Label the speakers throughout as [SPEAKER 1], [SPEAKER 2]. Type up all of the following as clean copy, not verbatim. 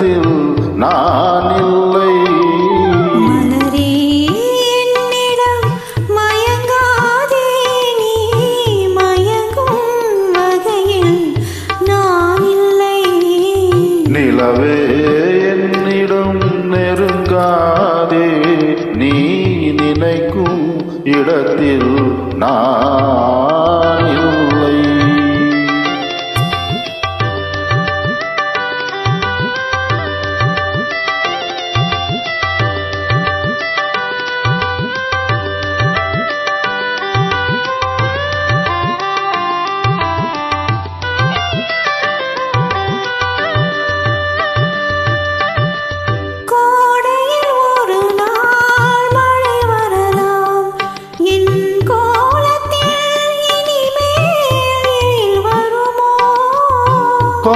[SPEAKER 1] இடத்தில் நான் இல்லை.
[SPEAKER 2] மலரே என்னிடம் மயங்காதே, நீ மயங்கும் வகையில் நான் இல்லை.
[SPEAKER 1] நிலவே என்னிடம் நெருங்காதே, நீ நினைக்கும் இடத்தில் நான் இல்லை.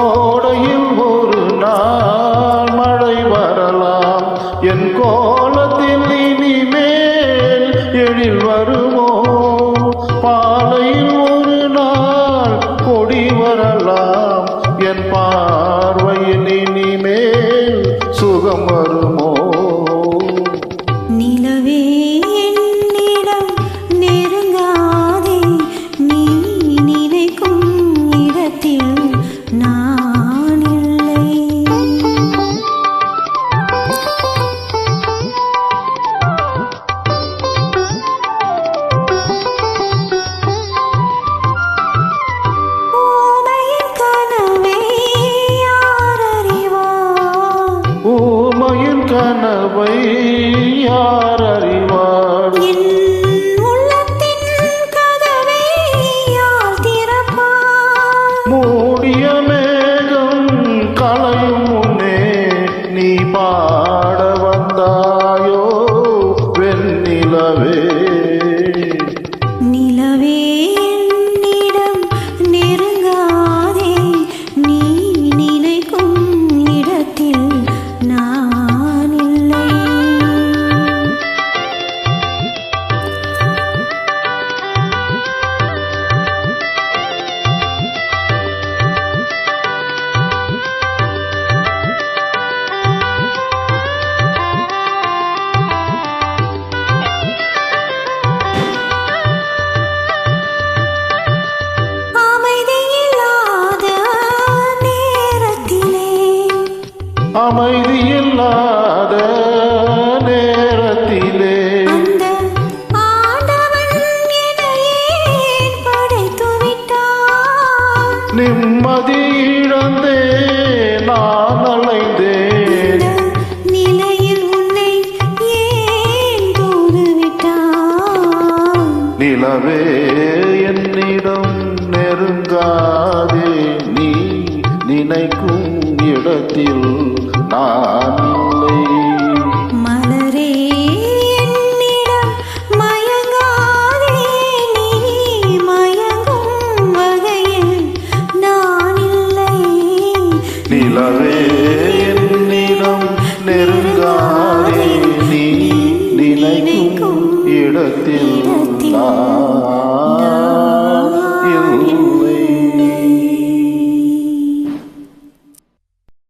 [SPEAKER 1] கோடையில் ஒரு நாள் மழை வரலாம், என் கோலத்தில் இனிமேல் எழில் வருமோ? பாலையில் ஒரு நாள் கொடி வரலாம், என் பார்வையில் இனிமேல் சுகம் வருமோ?
[SPEAKER 2] நிலவே என்னிடம் நெருங்காதே, நீ நினைக்கும் இடத்தில் நான் இல்லை. ஊமையின் கனவை யார் அறிவார்?
[SPEAKER 1] ஊமையின் கனவை யார் அறிவார்?
[SPEAKER 2] என் உள்ளத்தின் கதவை யார் திறப்பார்?
[SPEAKER 1] மூடிய மேகம் களையும் முன்னே நீ பாட வந்தாயோ வெண்ணிலவே.
[SPEAKER 2] நிலவே என்னிடம் நெருங்காதே, நீ நினைக்கும் இடத்தில் நான் இல்லை.
[SPEAKER 1] அமைதியில்லாத நேரத்திலே
[SPEAKER 2] அந்த ஆண்டவன் என்னையே படைத்து விட்டான்.
[SPEAKER 1] நிம்மதி இழந்தே நான் அலைந்தேன்.
[SPEAKER 2] இந்த நிலையில் உன்னை ஏன் தூதுவிட்டான்?
[SPEAKER 1] நிலவே என்னிடம் நெருங்காதே, நீ நினைக்கும் இடத்தில் நான் இல்லை.
[SPEAKER 2] மலரே என்னிடம் மயங்காதே, நீ மயங்கும் வகையில் நான் இல்லை.
[SPEAKER 1] நிலவே என்னிடம் நெருங்காதே, நீ நினைக்கும் இடத்தில் நான்